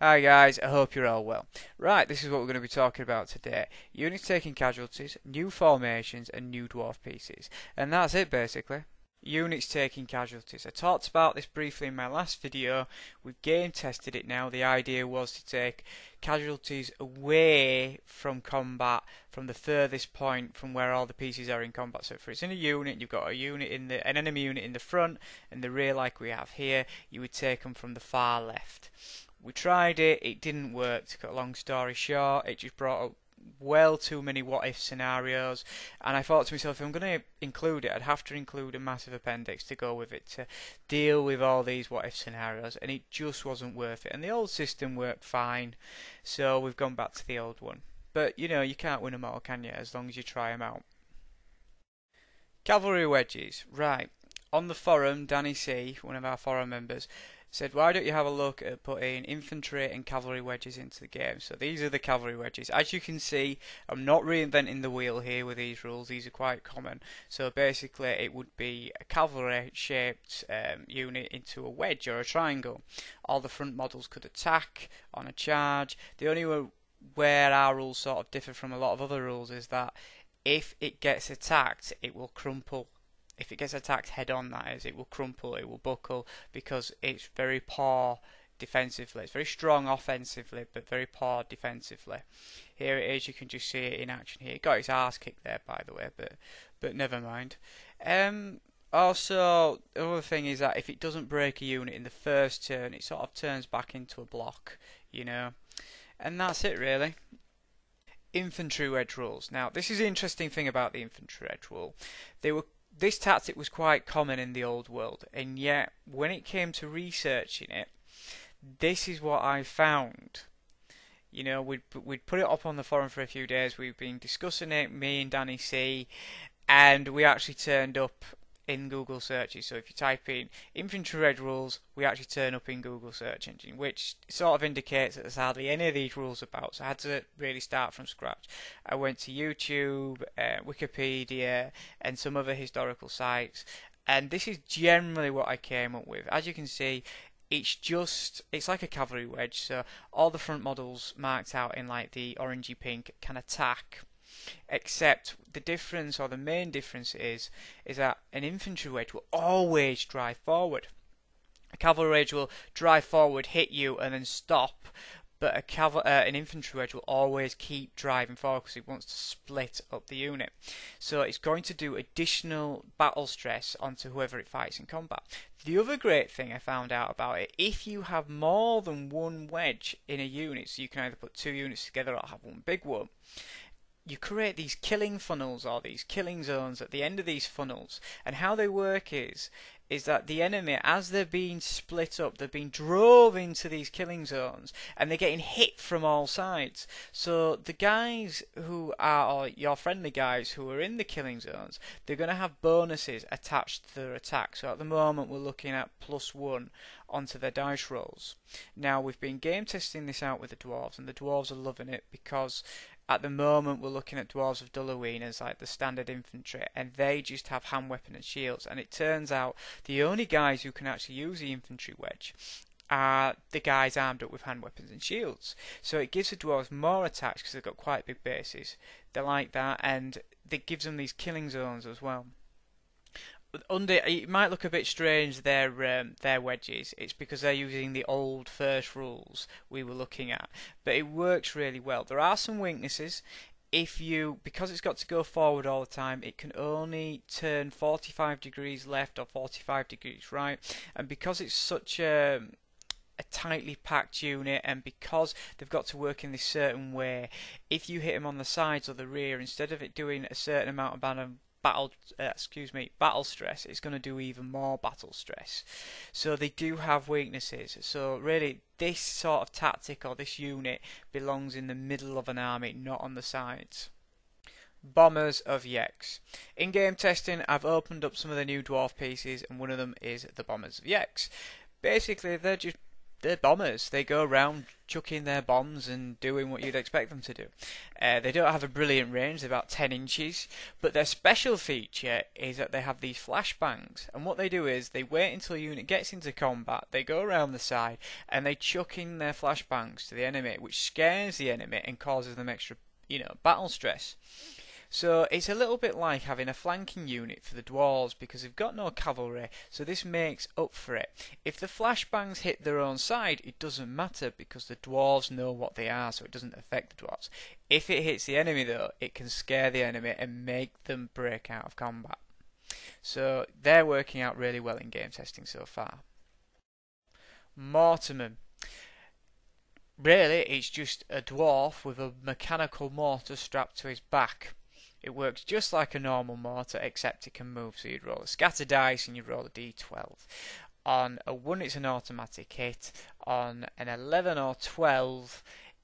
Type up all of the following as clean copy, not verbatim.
Hi guys, I hope you're all well. Right, this is what we're going to be talking about today. Units taking casualties, new formations and new dwarf pieces. And that's it basically. Units taking casualties. I talked about this briefly in my last video. We've game tested it now. The idea was to take casualties away from combat from the furthest point from where all the pieces are in combat. So if it's in a unit, you've got an enemy unit in the front and the rear like we have here, you would take them from the far left. We tried it, it didn't work. To cut a long story short, it just brought up well too many what if scenarios, and I thought to myself, if I'm going to include it, I'd have to include a massive appendix to go with it to deal with all these what if scenarios, and it just wasn't worth it. And the old system worked fine, so we've gone back to the old one. But you know, you can't win them all, can you, as long as you try them out. Cavalry Wedges, right. On the forum, Danny C, one of our forum members, said, why don't you have a look at putting infantry and cavalry wedges into the game? So these are the cavalry wedges. As you can see, I'm not reinventing the wheel here with these rules. These are quite common. So basically it would be a cavalry shaped unit into a wedge or a triangle. All the front models could attack on a charge. The only where our rules sort of differ from a lot of other rules is that if it gets attacked, it will crumple. If it gets attacked head on, that is, it will crumple, it will buckle, because it's very poor defensively. It's very strong offensively, but very poor defensively. Here it is, you can just see it in action here. It got its arse kicked there, by the way, but never mind. Also, the other thing is that if it doesn't break a unit in the first turn, it sort of turns back into a block, you know. And that's it, really. Infantry wedge rules. Now, this is the interesting thing about the infantry wedge rule. This tactic was quite common in the old world, and yet when it came to researching it, this is what I found. You know, we'd put it up on the forum for a few days. We've been discussing it, me and Danny C, and we actually turned up in Google searches. So if you type in infantry wedge rules, we actually turn up in Google search engine, which sort of indicates that there's hardly any of these rules about. So I had to really start from scratch. I went to YouTube, Wikipedia, and some other historical sites, and this is generally what I came up with. As you can see, it's like a cavalry wedge. So all the front models marked out in like the orangey pink can attack. Except the difference, or the main difference, is that an infantry wedge will always drive forward. A cavalry wedge will drive forward, hit you, and then stop. But an infantry wedge will always keep driving forward because it wants to split up the unit. So it's going to do additional battle stress onto whoever it fights in combat. The other great thing I found out about it, if you have more than one wedge in a unit, so you can either put two units together or have one big one, you create these killing funnels or these killing zones at the end of these funnels. And how they work is that the enemy, as they're being split up, they're being drove into these killing zones and they're getting hit from all sides. So the guys who are, or your friendly guys who are in the killing zones, they're going to have bonuses attached to their attack. So at the moment we're looking at +1 onto their dice rolls. Now we've been game testing this out with the dwarves, and the dwarves are loving it because at the moment we're looking at dwarves of Dulaween as like the standard infantry, and they just have hand weapon and shields. And it turns out the only guys who can actually use the infantry wedge are the guys armed up with hand weapons and shields. So it gives the dwarves more attacks because they've got quite big bases. They like that, and it gives them these killing zones as well. It might look a bit strange, their wedges. It's because they're using the old first rules we were looking at, but it works really well. There are some weaknesses. Because it's got to go forward all the time, it can only turn 45 degrees left or 45 degrees right, and because it's such a tightly packed unit, and because they've got to work in this certain way, if you hit them on the sides or the rear, instead of it doing a certain amount of battle stress, it's going to do even more battle stress. So they do have weaknesses. So really, this sort of tactic or this unit belongs in the middle of an army, not on the sides. Bombers of Yex. In game testing, I've opened up some of the new dwarf pieces, and one of them is the Bombers of Yex. Basically, they're they're bombers. They go around chucking their bombs and doing what you'd expect them to do. They don't have a brilliant range, they're about 10 inches, but their special feature is that they have these flashbangs. And what they do is they wait until a unit gets into combat, they go around the side, and they chuck in their flashbangs to the enemy, which scares the enemy and causes them extra, battle stress. So it's a little bit like having a flanking unit for the Dwarves because they've got no cavalry, so this makes up for it. If the flashbangs hit their own side, it doesn't matter because the Dwarves know what they are, so it doesn't affect the Dwarves. If it hits the enemy though, it can scare the enemy and make them break out of combat. So they're working out really well in game testing so far. Mortimer. Really, it's just a dwarf with a mechanical mortar strapped to his back. It works just like a normal mortar, except it can move, so you'd roll a scatter dice and you'd roll a d12. On a 1 it's an automatic hit, on an 11 or 12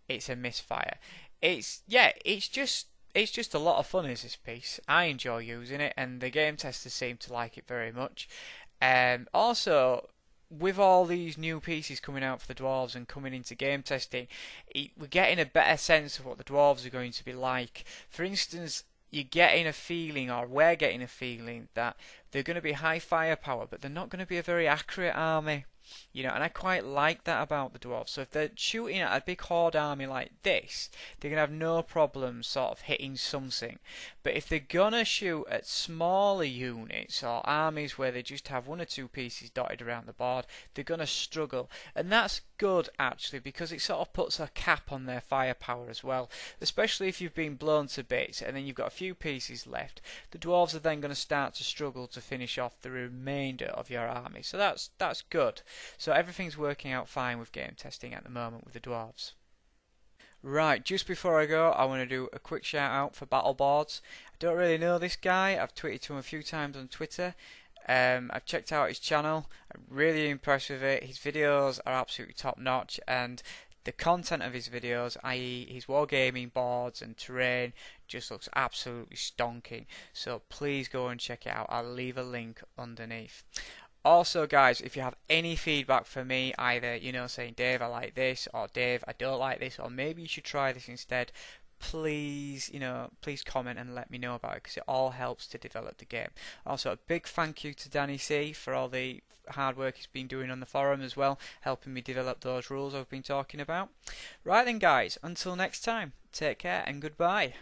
it's a misfire. It's just a lot of fun is this piece. I enjoy using it and the game testers seem to like it very much. Also, with all these new pieces coming out for the Dwarves and coming into game testing, we're getting a better sense of what the Dwarves are going to be like. For instance, you're getting a feeling, or we're getting a feeling, that they're going to be high firepower, but they're not going to be a very accurate army. And I quite like that about the Dwarves. So if they're shooting at a big horde army like this, they're going to have no problem sort of hitting something. But if they're going to shoot at smaller units or armies where they just have 1 or 2 pieces dotted around the board, they're going to struggle. And that's good actually, because it sort of puts a cap on their firepower as well. Especially if you've been blown to bits and then you've got a few pieces left. The Dwarves are then going to start to struggle to finish off the remainder of your army. So that's good. So everything's working out fine with game testing at the moment with the Dwarves. Right, just before I go, I want to do a quick shout out for battle boards. I don't really know this guy. I've tweeted to him a few times on Twitter. I've checked out his channel. I'm really impressed with it. His videos are absolutely top notch, and the content of his videos, i.e. his wargaming boards and terrain, just looks absolutely stonking. So please go and check it out. I'll leave a link underneath. Also guys, if you have any feedback for me, either saying Dave I like this, or Dave I don't like this, or maybe you should try this instead, please please comment and let me know about it, because it all helps to develop the game. Also a big thank you to Danny C for all the hard work he's been doing on the forum as well, helping me develop those rules I've been talking about. Right then guys, until next time, take care and goodbye.